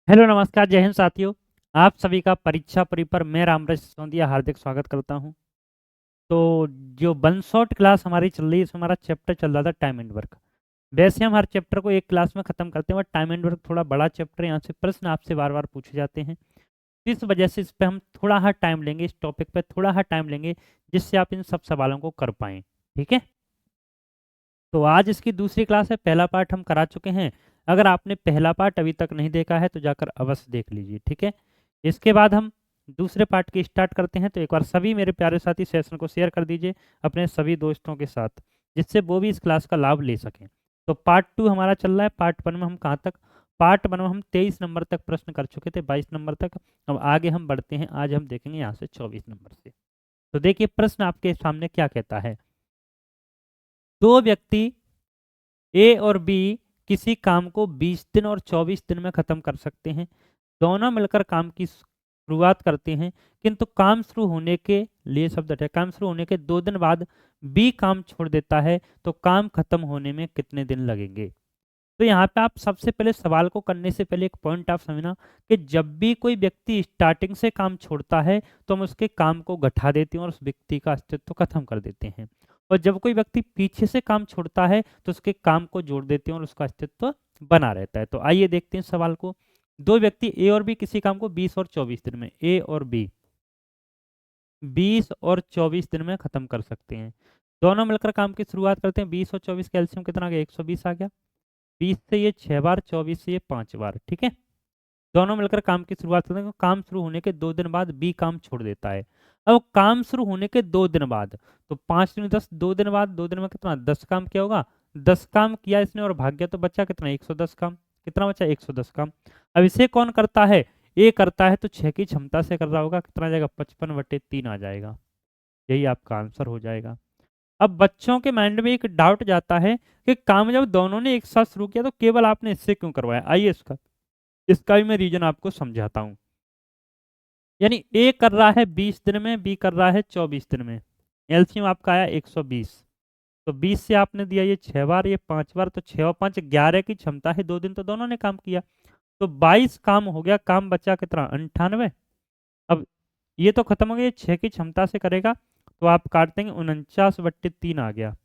Hello नमस्कार जय हिंद साथियों। आप सभी का परीक्षा परिपर में रामरस सिसोदिया हार्दिक स्वागत करता हूं। तो जो वन शॉट क्लास हमारी चल रही है इसमें हमारा चैप्टर चल रहा था टाइम एंड वर्क। वैसे हम हर चैप्टर को एक क्लास में खत्म करते हैं बट टाइम एंड वर्क थोड़ा बड़ा चैप्टर है, यहाँ से प्रश्न आपसे बार बार पूछे जाते हैं। इस वजह से इस पे हम थोड़ा हाँ टाइम लेंगे, इस टॉपिक पे थोड़ा हाँ टाइम लेंगे जिससे आप इन सब सवालों को कर पाएँ। ठीक है, तो आज इसकी दूसरी क्लास है। पहला पार्ट हम करा चुके हैं। अगर आपने पहला पार्ट अभी तक नहीं देखा है तो जाकर अवश्य देख लीजिए। ठीक है, इसके बाद हम दूसरे पार्ट की स्टार्ट करते हैं। तो एक बार सभी मेरे प्यारे साथी सेशन को शेयर कर दीजिए अपने सभी दोस्तों के साथ, जिससे वो भी इस क्लास का लाभ ले सकें। तो पार्ट 2 हमारा चल रहा है। पार्ट 1 में हम कहाँ तक, पार्ट 1 में हम 23 नंबर तक प्रश्न कर चुके थे, 22 नंबर तक। अब आगे हम बढ़ते हैं, आज हम देखेंगे यहाँ से 24 नंबर से। तो देखिए प्रश्न आपके सामने क्या कहता है। दो व्यक्ति ए और बी किसी काम को 20 दिन और 24 दिन में खत्म कर सकते हैं। दोनों मिलकर काम की शुरुआत करते हैं, किंतु काम शुरू होने के लिए शब्द है, काम शुरू होने के 2 दिन बाद बी काम छोड़ देता है, तो काम खत्म होने में कितने दिन लगेंगे। तो यहाँ पे आप सबसे पहले सवाल को करने से पहले एक पॉइंट आप समझना कि जब भी कोई व्यक्ति स्टार्टिंग से काम छोड़ता है तो हम उसके काम को घटा देते हैं और उस व्यक्ति का अस्तित्व खत्म कर देते हैं। और जब कोई व्यक्ति पीछे से काम छोड़ता है तो उसके काम को जोड़ देते हैं और उसका अस्तित्व बना रहता है। तो आइए देखते हैं सवाल को। दो व्यक्ति ए और बी किसी काम को 20 और 24 दिन में, ए और बी 20 और 24 दिन में खत्म कर सकते हैं। दोनों मिलकर काम की शुरुआत करते हैं। 20 और 24 का एलसीएम कितना आ गया, 120 आ गया। 20 से ये 6 बार, 24 से ये 5 बार। ठीक है, दोनों मिलकर काम की शुरुआत करते हैं। काम शुरू होने के 2 दिन बाद बी काम छोड़ देता है। अब काम शुरू होने के 2 दिन बाद, तो 5 दूनी 10, 2 दिन बाद, 2 दिन में कितना 10 काम किया होगा। 10 काम किया इसने और भाग गया, तो बचा कितना 110 काम। कितना बचा 110 काम। अब इसे कौन करता है, ए करता है, तो 6 की क्षमता से कर रहा होगा। कितना आ जाएगा 55/3 आ जाएगा। यही आपका आंसर हो जाएगा। अब बच्चों के माइंड में एक डाउट जाता है कि काम जब दोनों ने एक साथ शुरू किया तो केवल आपने इससे क्यों करवाया। आइए इसका इसका भी मैं रीजन आपको समझाता हूँ। यानी ए कर रहा है 20 दिन में, बी कर रहा है 24 दिन में। एलसीएम आपका आया 120। तो 20 से आपने दिया ये 6 बार, ये 5 बार, तो 6 और 5 11 की क्षमता है। 2 दिन तो दोनों ने काम किया, तो 22 काम हो गया। काम बचा कितना 98। अब ये तो खत्म हो गया, 6 की क्षमता से करेगा तो आप काट देंगे 49/3 आ गया।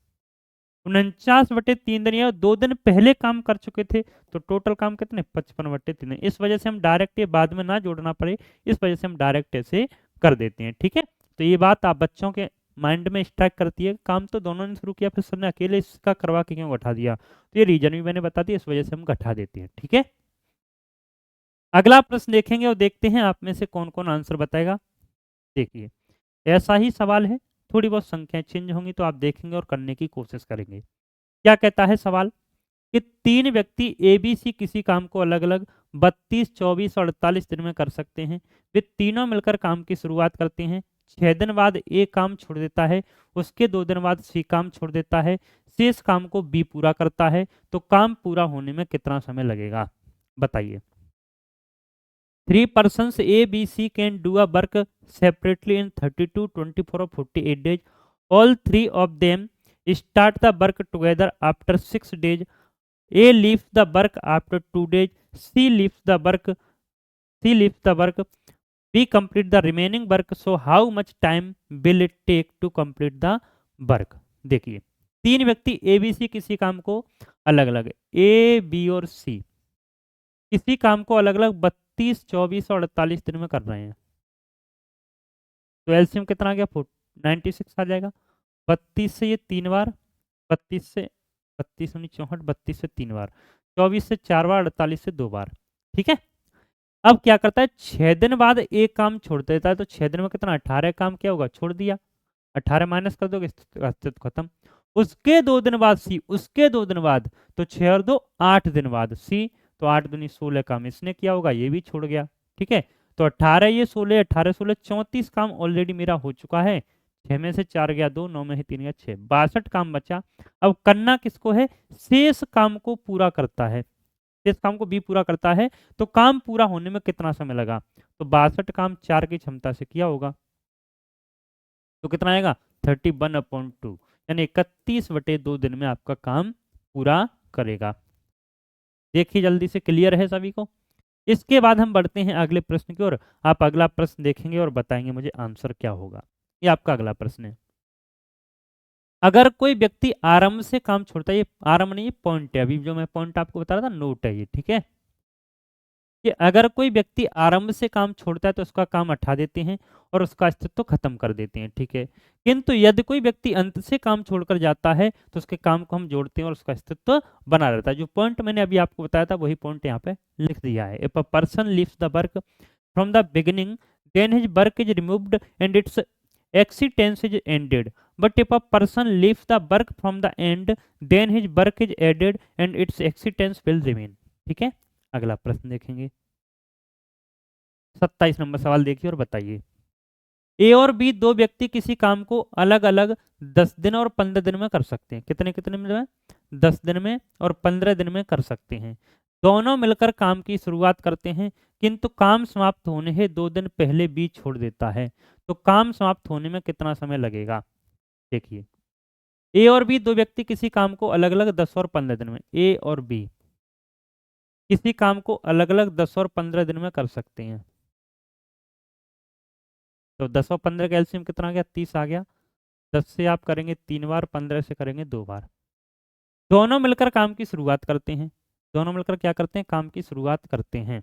49/3 दिन, या 2 दिन पहले काम कर चुके थे, तो टोटल काम कितने 55/3। इस वजह से हम डायरेक्ट ये बाद में ना जोड़ना पड़े, इस वजह से हम डायरेक्ट ऐसे कर देते हैं। ठीक है, तो ये बात आप बच्चों के माइंड में स्ट्राइक करती है। काम तो दोनों ने शुरू किया, फिर सबने अकेले इसका करवा के क्यों घटा दिया। तो ये रीजन भी मैंने बता दिया, इस वजह से हम घटा देते हैं। ठीक है, अगला प्रश्न देखेंगे और देखते हैं आप में से कौन कौन आंसर बताएगा। देखिए ऐसा ही सवाल है, थोड़ी बहुत संख्याएं चेंज होंगी तो आप देखेंगे और करने की कोशिश करेंगे। क्या कहता है सवाल कि 3 व्यक्ति ए बी सी किसी काम को अलग अलग 32, 24 और 48 दिन में कर सकते हैं। वे तीनों मिलकर काम की शुरुआत करते हैं। 6 दिन बाद ए काम छोड़ देता है, उसके 2 दिन बाद सी काम छोड़ देता है, शेष काम को बी पूरा करता है। तो काम पूरा होने में कितना समय लगेगा, बताइए। 3 persons A, B, C can do a work separately in 32, 24 or 48 days. All three of them start the work together after 6 days. A leaves the work after 2 days. C leaves the work. C leaves the work. B complete the remaining work. So how much time will it take to complete the work? देखिए 3 व्यक्ति A B C किसी काम को अलग अलग, A B और सी किसी काम को अलग अलग 32, 24 और 48 दिन में कर रहे हैं। तो एलसीएम कितना आ गया 96 आ जाएगा। 32 से ये 3 बार, 32 से 32 उन्नीस 64, 32 से 3 बार, 24 से 4 बार, 48 से 2 बार। ठीक है, अब क्या करता है 6 दिन बाद एक काम छोड़ देता है। तो 6 दिन में कितना 18 काम क्या होगा, छोड़ दिया। 18 माइनस कर दोगे अस्तित्व खत्म। उसके 2 दिन बाद सी, उसके 2 दिन बाद, तो 6 और 2 8 दिन बाद सी, तो 8 दूनी 16 काम इसने किया होगा, ये भी छोड़ गया। ठीक है, तो 18 ये 16, 18 16 34 काम ऑलरेडी मेरा हो चुका है। 6 में से 4 गया 2, 9 में से 3 गया 6, 62 काम बचा। अब करना किसको है, शेष काम को पूरा करता है। शेष काम को बी पूरा करता है, तो काम पूरा होने में कितना समय लगा। तो 62 काम 4 की क्षमता से किया होगा, तो कितना आएगा 31/2, यानी 31/2 दिन में आपका काम पूरा करेगा। देखिए जल्दी से, क्लियर है सभी को। इसके बाद हम बढ़ते हैं अगले प्रश्न की ओर। आप अगला प्रश्न देखेंगे और बताएंगे मुझे आंसर क्या होगा। ये आपका अगला प्रश्न है। अगर कोई व्यक्ति आरंभ से काम छोड़ता है, ये आरंभ नहीं, ये पॉइंट है, अभी जो मैं पॉइंट आपको बता रहा था नोट है ये, ठीक है, कि अगर कोई व्यक्ति आरंभ से काम छोड़ता है तो उसका काम हटा देते हैं और उसका अस्तित्व खत्म कर देते हैं, ठीक है। किंतु यदि कोई व्यक्ति अंत से काम छोड़कर जाता है तो उसके काम को हम जोड़ते हैं और उसका अस्तित्व बना रहता है। जो पॉइंट मैंने अभी आपको बताया था वही पॉइंट यहाँ पे लिख दिया है। If a person leaves the work from the beginning then his work is removed and its existence is ended, but if a person leaves the work from the end then his work is added and its existence will remain। ठीक है, अगला प्रश्न देखेंगे। 27 number सवाल देखिए और बताइए। ए और बी दो व्यक्ति किसी काम को अलग अलग 10 दिन और 15 दिन में कर सकते हैं। कितने कितने में? 10 दिन में और 15 दिन में कर सकते हैं। दोनों मिलकर काम की शुरुआत करते हैं किंतु काम समाप्त होने से 2 दिन पहले बी छोड़ देता है, तो काम समाप्त होने में कितना समय लगेगा? देखिए, ए और बी दो व्यक्ति किसी काम को अलग अलग 10 और 15 दिन में, ए और बी किसी काम को अलग अलग 10 और 15 दिन में कर सकते हैं। तो 10 और 15 का एलसीएम कितना आ गया? 30 आ गया। 10 से आप करेंगे 3 बार, 15 से करेंगे 2 बार। दोनों मिलकर काम की शुरुआत करते हैं। दोनों मिलकर क्या करते हैं? काम की शुरुआत करते हैं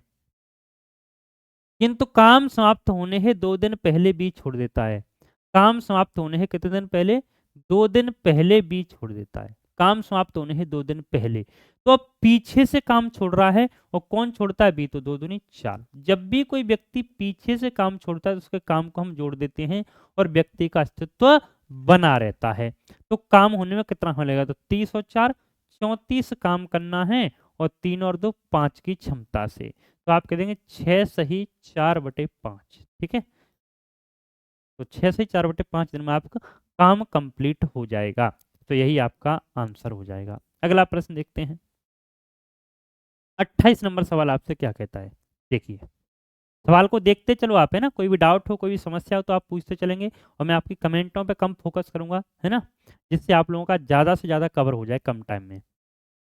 किंतु काम समाप्त होने से 2 दिन पहले बी छोड़ देता है। काम समाप्त होने से कितने दिन पहले? 2 दिन पहले बी छोड़ देता है। काम समाप्त होने से 2 दिन पहले। तो अब पीछे से काम छोड़ रहा है और कौन छोड़ता है? बी। तो 2 दूनी 4। जब भी कोई व्यक्ति पीछे से काम छोड़ता है तो उसके काम को हम जोड़ देते हैं और व्यक्ति का अस्तित्व बना रहता है। तो काम होने में कितना समय लगेगा? तो 30 और 4 34 काम करना है और 3 और 2 5 की क्षमता से। तो आप कह देंगे 6 सही 4/5। ठीक है, तो 6 से 4/5 दिन में आपका काम कंप्लीट हो जाएगा। तो यही आपका आंसर हो जाएगा। अगला प्रश्न देखते हैं। 28 नंबर सवाल आपसे क्या कहता है? देखिए, सवाल को देखते चलो आप, है ना, कोई भी डाउट हो, कोई भी समस्या हो तो आप पूछते चलेंगे और मैं आपकी कमेंटों पे कम फोकस करूंगा, है ना, जिससे आप लोगों का ज़्यादा से ज़्यादा कवर हो जाए कम टाइम में।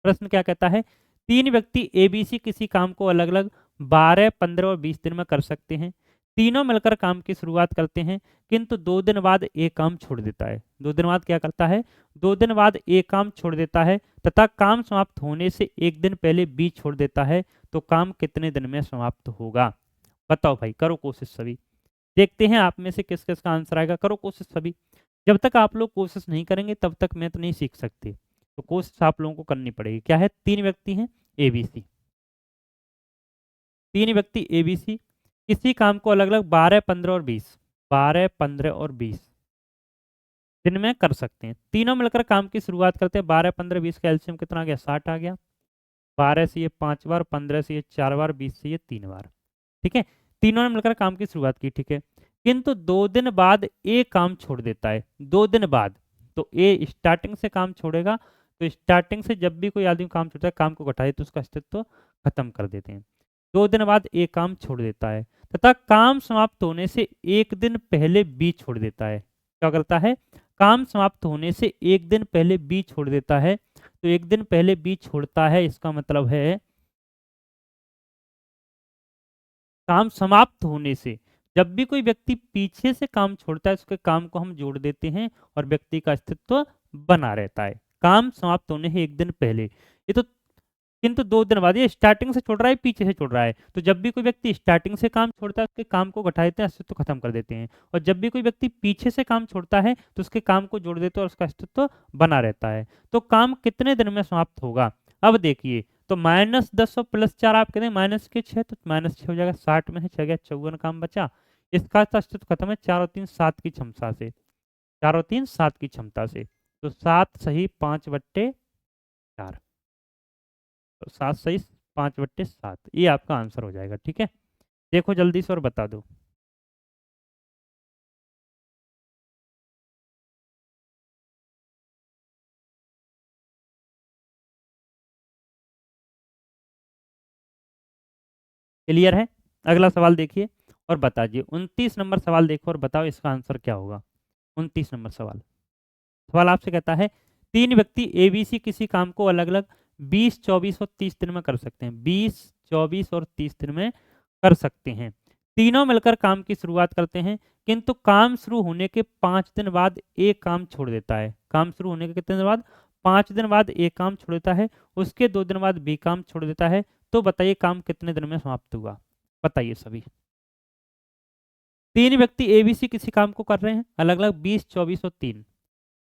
प्रश्न क्या कहता है? 3 व्यक्ति एबीसी किसी काम को अलग अलग 12, 15 और 20 दिन में कर सकते हैं। तीनों मिलकर काम की शुरुआत करते हैं किंतु 2 दिन बाद एक काम छोड़ देता है। 2 दिन बाद क्या करता है? 2 दिन बाद एक काम छोड़ देता है तथा काम समाप्त होने से 1 दिन पहले बी छोड़ देता है। तो काम कितने दिन में समाप्त होगा? बताओ भाई, करो कोशिश सभी। देखते हैं आप में से किस किस का आंसर आएगा। करो कोशिश सभी। जब तक आप लोग कोशिश नहीं करेंगे तब तक मैं तो नहीं सीख सकते। तो कोशिश आप लोगों को करनी पड़ेगी। क्या है? 3 व्यक्ति हैं एबीसी। 3 व्यक्ति एबीसी किसी काम को अलग अलग 12, 15 और 20, 12, 15 और 20 दिन में कर सकते हैं। तीनों मिलकर काम की शुरुआत करते हैं। 12, 15, 20 का एलसीएम कितना आ गया? 60 आ गया। 12 से ये 5 बार, 15 से ये 4 बार, 20 से ये 3 बार। ठीक है, तीनों ने मिलकर काम की शुरुआत की। ठीक है, किंतु 2 दिन बाद ए काम छोड़ देता है। 2 दिन बाद। तो ए स्टार्टिंग से काम छोड़ेगा, तो स्टार्टिंग से जब भी कोई आदमी काम छोड़ता है, काम को घटा देते तो उसका अस्तित्व खत्म कर देते हैं। 2 दिन बाद ए काम छोड़ देता है तथा काम समाप्त होने से 1 दिन पहले बी छोड़ देता है। क्या करता है? काम समाप्त होने से 1 दिन पहले बी छोड़ देता है। तो 1 दिन पहले बी छोड़ता है, इसका मतलब है काम समाप्त होने से। जब भी कोई व्यक्ति पीछे से काम छोड़ता है उसके काम को हम जोड़ देते हैं और व्यक्ति का अस्तित्व बना रहता है। काम समाप्त होने से 1 दिन पहले। ये तो किंतु 2 दिन बाद। ये स्टार्टिंग से छोड़ रहा है, पीछे से छोड़ रहा है। तो जब भी कोई व्यक्ति स्टार्टिंग से काम छोड़ता है उसके काम को घटा देते हैं, अस्तित्व खत्म कर देते हैं। और जब भी कोई व्यक्ति पीछे से काम छोड़ता है तो उसके काम को जोड़ देते हैं और उसका अस्तित्व बना रहता है। तो काम कितने दिन में समाप्त होगा? अब देखिए, तो -10 और +4 आप कहते हैं -6, तो -6 हो जाएगा। 60 में से 6 गया 54 काम बचा। इसका तो अस्तित्व खत्म है 4 और 3 7 की क्षमता से। 4 और 3 7 की क्षमता से। तो 7 सही 5/4। तो 7 सही 5/7। ये आपका आंसर हो जाएगा। ठीक है, देखो जल्दी से और बता दो। क्लियर है? अगला सवाल देखिए और बता दीजिए। 29 नंबर सवाल देखो और बताओ इसका आंसर क्या होगा। 29 नंबर सवाल। सवाल आपसे कहता है 3 व्यक्ति एबीसी किसी काम को अलग अलग 20, 24 और 30 दिन में कर सकते हैं। 20, 24 और 30 दिन में कर सकते हैं। तीनों मिलकर काम की शुरुआत करते हैं, किंतु काम शुरू होने के 5 दिन बाद एक काम छोड़ देता है। काम शुरू होने के कितने दिन बाद? 5 दिन बाद एक काम छोड़ देता है, उसके 2 दिन बाद बी काम छोड़ देता है। तो बताइए काम कितने दिन में समाप्त हुआ? बताइए सभी। 3 व्यक्ति ए, बी, सी किसी काम को कर रहे हैं अलग-अलग 20, 24 और 3।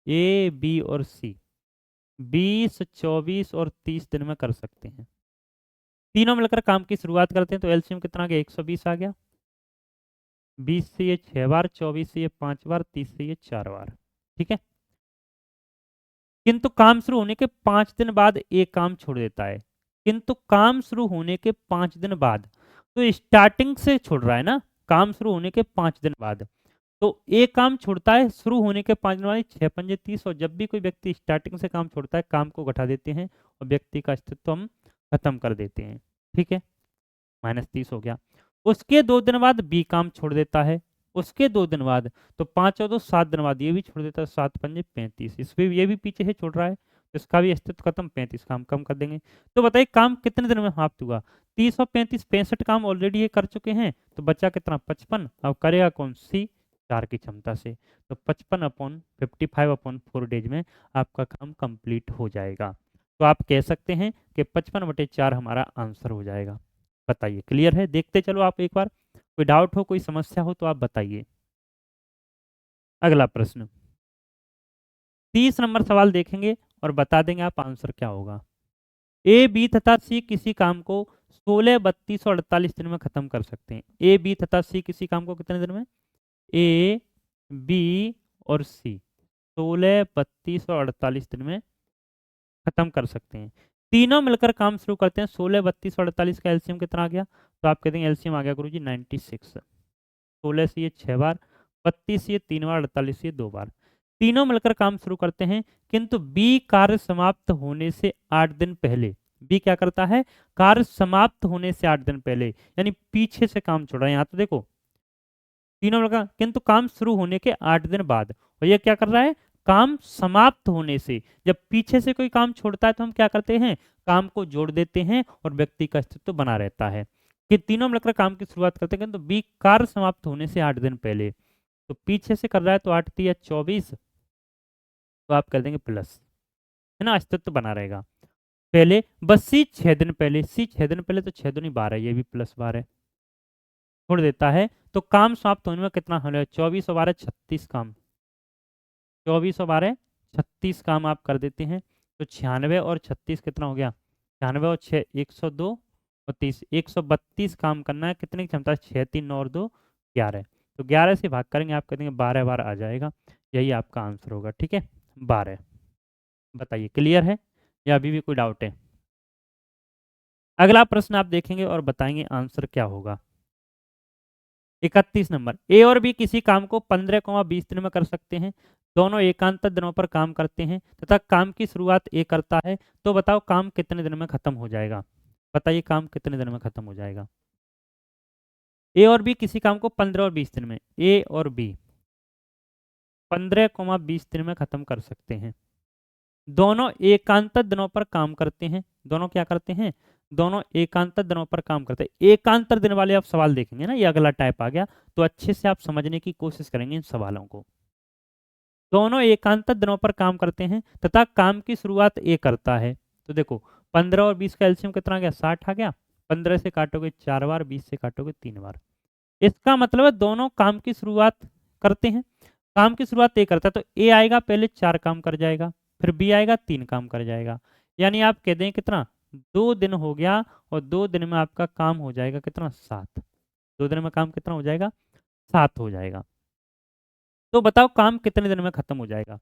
ए, बी और सी 20, 24 और 30 दिन में कर सकते हैं। तीनों मिलकर काम की शुरुआत करते हैं तो एलसीएम कितना आ गया? 120 आ गया। 20 से ये 6 बार, 24 से ये 5 बार, 30 से ये 4 बार। ठीक है। किंतु काम शुरू होने के 5 दिन बाद एक काम छोड़ देता है। किंतु काम शुरू होने के 5 दिन बाद, तो स्टार्टिंग से छोड़ रहा है ना, काम शुरू होने के 5 दिन बाद। तो एक काम छूटता है शुरू होने के 5 दिन बाद, 6 पंजे 30, और जब भी कोई व्यक्ति स्टार्टिंग से काम छोड़ता है, काम को घटा देते हैं और व्यक्ति का अस्तित्व हम खत्म कर देते हैं। ठीक है, -30 हो गया। उसके 2 दिन बाद बी काम छोड़ देता है। उसके 2 दिन बाद, तो 5 और 2 7 दिन बाद ये भी छोड़ देता है। 7 पंजे 35, इसमें ये भी पीछे से छोड़ रहा है, तो इसका भी अस्तित्व खत्म। 35 काम कम कर देंगे। तो बताइए काम कितने दिन में समाप्त हुआ? 30 और 35, 65 काम ऑलरेडी ये कर चुके हैं, तो बचा कितना? 55। अब करेगा कौन? सी, 4 की क्षमता से। तो 55/55/4 डेज में आपका काम कंप्लीट हो जाएगा। तो आप कह सकते हैं कि 55/4 हमारा आंसर हो जाएगा। बताइए, क्लियर है? देखते चलो आप एक बार। कोई डाउट हो, कोई समस्या हो तो आप बताइए। अगला प्रश्न 30 नंबर सवाल देखेंगे और बता देंगे आप आंसर क्या होगा। ए, बी तथा सी किसी काम को 16, 32 और 48 दिन में खत्म कर सकते हैं। ए, बी तथा सी किसी काम को कितने दिन में? ए, बी और सी 16, 32 और 48 दिन में खत्म कर सकते हैं। तीनों मिलकर काम शुरू करते हैं। 16, 32 और 48 का एलसीएम कितना आ गया? तो आप कहते हैं एलसीएम आ गया गुरुजी 96। 16 से ये 6 बार, 32 से ये 3 बार, 48 से ये 2 बार। तीनों मिलकर काम शुरू करते हैं, किंतु बी कार्य समाप्त होने से 8 दिन पहले, बी क्या करता है? कार्य समाप्त होने से 8 दिन पहले, यानी पीछे से काम छोड़ रहा है। यहाँ तो देखो तीनों मिलकर, किंतु काम शुरू होने के 8 दिन बाद, और ये क्या कर रहा है? काम समाप्त होने से। जब पीछे से कोई काम छोड़ता है तो हम क्या करते हैं? काम को जोड़ देते हैं और व्यक्ति का अस्तित्व बना रहता है। कि तीनों मिलकर काम की शुरुआत करते हैं, तो बी कार्य समाप्त होने से 8 दिन पहले, तो पीछे से कर रहा है तो 8 तिया 24, तो आप कर देंगे प्लस, है ना, अस्तित्व बना रहेगा। पहले बस सी 6 दिन पहले, सी 6 दिन पहले, तो 6 दूनी 12, ये भी प्लस 12 छोड़ देता है। तो काम समाप्त होने में कितना हो रहा है? 24 और 12 36 काम, 24 और 12 36 काम आप कर देते हैं। तो 96 और 36 कितना हो गया? 96 और 6 102 और 30 132 काम करना है। कितने की क्षमता? 6 3 9 और 2 11। तो 11 से भाग करेंगे, आप कहेंगे 12 बार आ जाएगा। यही आपका आंसर होगा। ठीक है, 12। बताइए, क्लियर है या अभी भी कोई डाउट है? अगला प्रश्न आप देखेंगे और बताएंगे आंसर क्या होगा। 31 नंबर, ए और बी किसी काम को 15, 20 दिन में कर सकते हैं। दोनों एकांतर दिनों पर काम करते हैं तथा काम की शुरुआत ए करता है। तो बताओ काम कितने दिन में खत्म हो जाएगा? बताइए काम कितने दिन में खत्म हो जाएगा? ए और बी किसी काम को 15 और 20 दिन में, ए और बी 15, 20 दिन में खत्म कर सकते हैं। दोनों एकांतर दिनों पर काम करते हैं। दोनों क्या करते हैं? दोनों एकांतर दिनों पर काम करते हैं। एकांतर दिन वाले आप सवाल देखेंगे ना, ये अगला टाइप आ गया, तो अच्छे से आप समझने की कोशिश करेंगे इन सवालों को। दोनों एकांतर दिनों पर काम करते हैं तथा काम की शुरुआत ए करता है। तो देखो 15 और 20 का एलसीएम कितना आ गया? 60 आ गया। 15 से काटोगे 4 बार, 20 से काटोगे 3 बार। इसका मतलब है दोनों काम की शुरुआत करते हैं। काम की शुरुआत ए करता है, तो ए आएगा पहले 4 काम कर जाएगा, फिर बी आएगा 3 काम कर जाएगा। यानी आप कह दें कितना? 2 दिन हो गया, और 2 दिन में आपका काम हो जाएगा कितना? 7। 2 दिन में काम कितना हो जाएगा? 7 हो जाएगा। तो बताओ काम कितने दिन में खत्म हो जाएगा?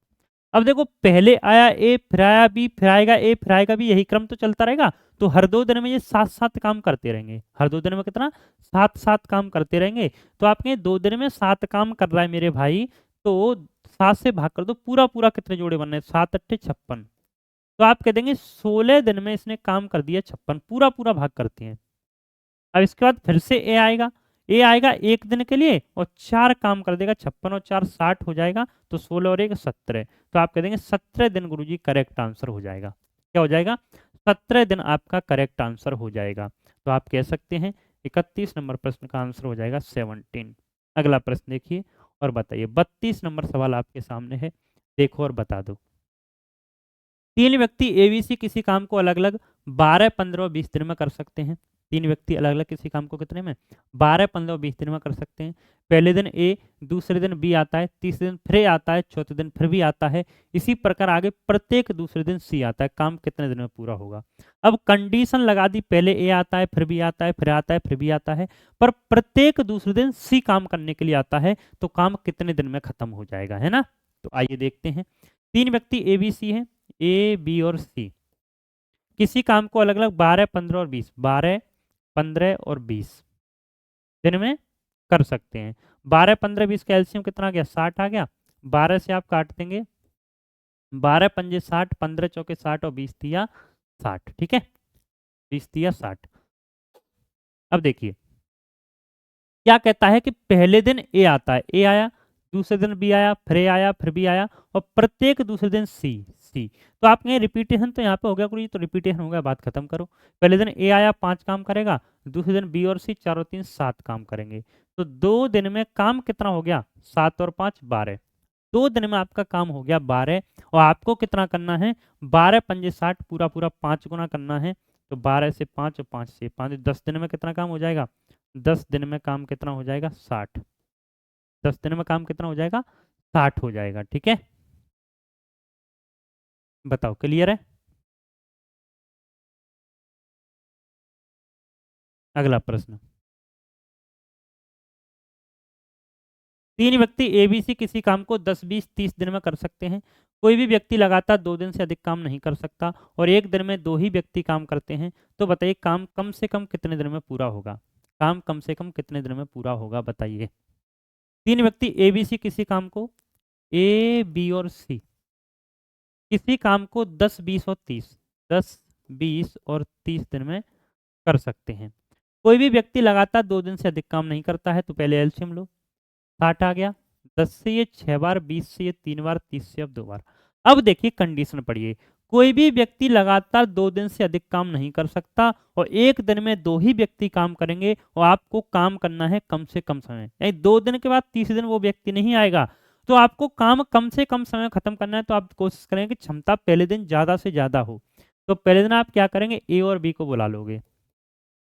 अब देखो पहले आया ए, फिर आया बी, फिर आएगा ए, फिर आएगा बी, यही क्रम तो चलता रहेगा। तो हर 2 दिन में ये 7-7 काम करते रहेंगे। हर 2 दिन में कितना? 7-7 काम करते रहेंगे। तो आपके 2 दिन में 7 काम कर रहा है मेरे भाई, तो 7 से भाग कर दो, पूरा पूरा कितने जोड़े बन रहे हैं? 7 अट्ठे 56। तो आप कह देंगे 16 दिन में इसने काम कर दिया 56, पूरा पूरा भाग करते हैं। अब इसके बाद फिर से ए आएगा। ए आएगा 1 दिन के लिए और 4 काम कर देगा। 56 और 4 60 हो जाएगा, तो 16 और 1 17। तो आप कह देंगे 17 दिन गुरुजी करेक्ट आंसर हो जाएगा। क्या हो जाएगा? 17 दिन आपका करेक्ट आंसर हो जाएगा। तो आप कह सकते हैं 31 नंबर प्रश्न का आंसर हो जाएगा 17। अगला प्रश्न देखिए और बताइए। 32 नंबर सवाल आपके सामने है, देखो और बता दो। 3 व्यक्ति एबीसी किसी काम को अलग-अलग 12, 15 और 20 दिन में कर सकते हैं। 3 व्यक्ति अलग-अलग किसी काम को कितने में? 12, 15 और 20 दिन में कर सकते हैं। पहले दिन ए, दूसरे दिन बी आता है, तीसरे दिन फिर ए आता है, चौथे दिन फिर बी आता है। इसी प्रकार आगे प्रत्येक दूसरे दिन सी आता है। काम कितने दिन में पूरा होगा? अब कंडीशन लगा दी, पहले ए आता है, फिर बी आता है, फिर आता है, फिर बी आता है, पर प्रत्येक दूसरे दिन सी काम करने के लिए आता है, तो काम कितने दिन में खत्म हो जाएगा, है ना? तो आइए देखते हैं। 3 व्यक्ति ए, बी, सी हैं। ए, बी और सी किसी काम को अलग अलग 12, 15 और 20, 12, 15 और 20 दिन में कर सकते हैं। 12, 15, 20 का एलसीएम कितना आ गया? 60 आ गया। 12 से आप काट देंगे, 12 पंजे 60, 15 चौके 60 और 20 दिया 60। ठीक है, 20 दिया 60। अब देखिए क्या कहता है कि पहले दिन ए आता है, ए आया, दूसरे दिन बी आया, फिर ए आया, फिर बी आया, और प्रत्येक दूसरे दिन सी, सी। तो आप कहें रिपीटेशन तो यहाँ पे हो गया कुछ, तो रिपीटेशन हो गया, बात खत्म करो। पहले दिन ए आया 5 काम करेगा, दूसरे दिन बी और सी 4 और 3 7 काम करेंगे। तो 2 दिन में काम कितना हो गया? 7 और 5 12। 2 दिन में आपका काम हो गया 12, और आपको कितना करना है? 12 पंजे 60, पूरा पूरा 5 गुना करना है। तो 12 से 5 और 5 से 5, 10 दिन में कितना काम हो जाएगा? 10 दिन में काम कितना हो जाएगा? 60। 10 दिन में काम कितना हो जाएगा? 60 हो जाएगा। ठीक है, बताओ क्लियर है? अगला प्रश्न। 3 व्यक्ति एबीसी किसी काम को 10, 20, 30 दिन में कर सकते हैं। कोई भी व्यक्ति लगातार 2 दिन से अधिक काम नहीं कर सकता, और एक दिन में 2 ही व्यक्ति काम करते हैं। तो बताइए काम कम से कम कितने दिन में पूरा होगा? काम कम से कम कितने दिन में पूरा होगा, बताइए। 3 व्यक्ति एबीसी किसी काम को, ए, बी और सी किसी काम को 10, 20 और 30, 10, 20 और 30 दिन में कर सकते हैं। कोई भी व्यक्ति लगातार 2 दिन से अधिक काम नहीं करता है, तो पहले एलसीएम लो, 60 आ गया। 10 से ये 6 बार, 20 से ये 3 बार, 30 से अब 2 बार। अब देखिए कंडीशन पढ़िए। कोई भी व्यक्ति लगातार 2 दिन से अधिक काम नहीं कर सकता, और एक दिन में 2 ही व्यक्ति काम करेंगे, और आपको काम करना है कम से कम समय, यानी 2 दिन के बाद तीसरे दिन वो व्यक्ति नहीं आएगा। तो आपको काम कम से कम समय में खत्म करना है, तो आप कोशिश करें कि क्षमता पहले दिन ज़्यादा से ज़्यादा हो। तो पहले दिन आप क्या करेंगे? ए और बी को बुला लोगे,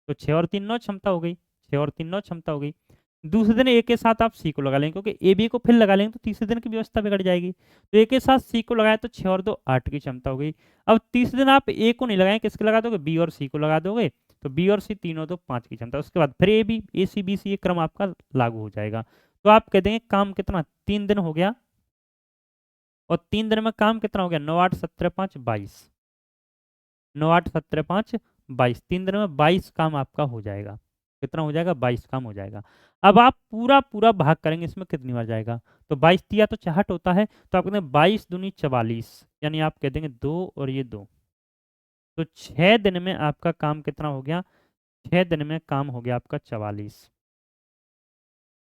तो 6 और 3 9 क्षमता हो गई, 6 और 3 9 क्षमता हो गई। दूसरे दिन ए के साथ आप सी को लगा लेंगे, क्योंकि ए बी को फिर लगा लेंगे तो तीसरे दिन की व्यवस्था बिगड़ जाएगी। तो ए के साथ सी को लगाया तो 6 और 2 8 की क्षमता हो गई। अब तीसरे दिन आप ए को नहीं लगाएंगे, किसके लगा दोगे? बी और सी को लगा दोगे, तो बी और सी 3 और 2 5 की क्षमता। उसके बाद फिर A B, A C B C, ये क्रम आपका लागू हो जाएगा। तो आप कह देंगे काम कितना? 3 दिन हो गया, और 3 दिन में काम कितना हो गया? 9 8 17 5 22, 9 8 17 5 22, 3 दिन में 22 काम आपका हो जाएगा। कितना हो जाएगा? 22 काम हो जाएगा। अब आप पूरा पूरा भाग करेंगे, इसमें कितनी बार जाएगा? तो 22 दिया तो 66 होता है, तो आप कहते हैं 22 दूनी 44, यानी आप कह देंगे 2 और ये 2। तो 6 दिन में आपका काम कितना हो गया? 6 दिन में काम हो गया आपका 44।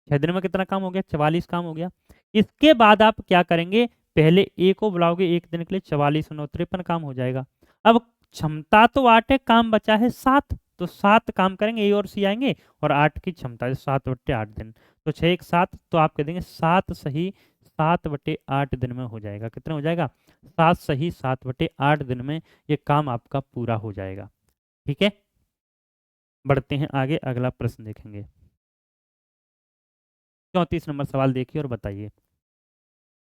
6 दिन में कितना काम हो गया? 44 काम हो गया। इसके बाद आप क्या करेंगे? पहले ए को बुलाओगे, एक दिन के लिए 44 9 53 काम हो जाएगा। अब क्षमता तो 8 है, काम बचा है 7, तो 7 काम करेंगे, ए और सी आएंगे, और 8 की क्षमता है, 7/8 दिन। तो 6 1 7, तो आप कह देंगे 7 सही 7/8 दिन में हो जाएगा। कितना हो जाएगा? 7 सही 7/8 दिन में ये काम आपका पूरा हो जाएगा। ठीक है, बढ़ते हैं आगे, अगला प्रश्न देखेंगे। 34 नंबर सवाल देखिए और बताइए।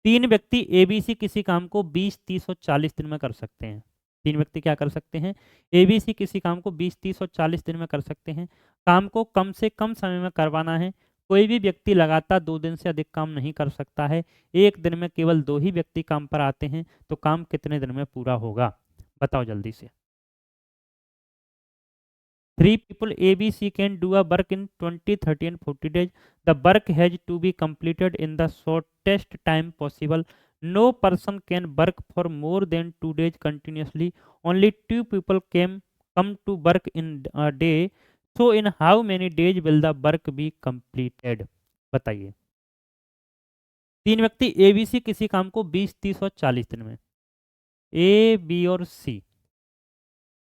3 व्यक्ति एबीसी किसी काम को 20, 30 और 40 दिन में कर सकते हैं। 3 व्यक्ति क्या कर सकते हैं? एबीसी किसी काम को 20, 30 और 40 दिन में कर सकते हैं। काम को कम से कम समय में करवाना है। कोई भी व्यक्ति लगातार 2 दिन से अधिक काम नहीं कर सकता है। एक दिन में केवल 2 ही व्यक्ति काम पर आते हैं, तो काम कितने दिन में पूरा होगा? बताओ जल्दी से। 3 people ABC can do a work in 20, 30 and 40 days. The work has to be completed in the shortest time possible. No person can work for more than 2 days continuously. Only 2 people can come to work in a day. So in how many days will the work be completed? बताइए। 3 व्यक्ति ABC किसी काम को 20, 30 और 40 दिन में, ए, B और सी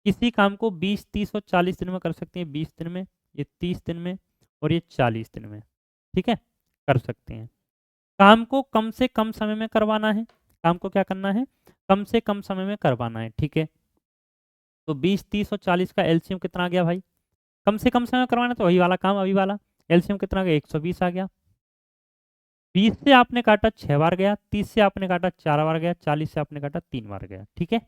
किसी काम को 20, 30 और 40 दिन में कर सकते हैं। 20 दिन में, ये 30 दिन में और ये 40 दिन में, ठीक है, कर सकते हैं। काम को कम से कम समय में करवाना है। काम को क्या करना है? कम से कम समय में करवाना है, ठीक है। तो 20, 30 और 40 का एलसीएम कितना आ गया भाई? कम से कम समय में करवाना तो वही वाला काम, अभी वाला। एलसीएम कितना आ गया? 120 आ गया। 20 से आपने काटा 6 बार गया, 30 से आपने काटा 4 बार गया, 40 से आपने काटा 3 बार गया, ठीक है।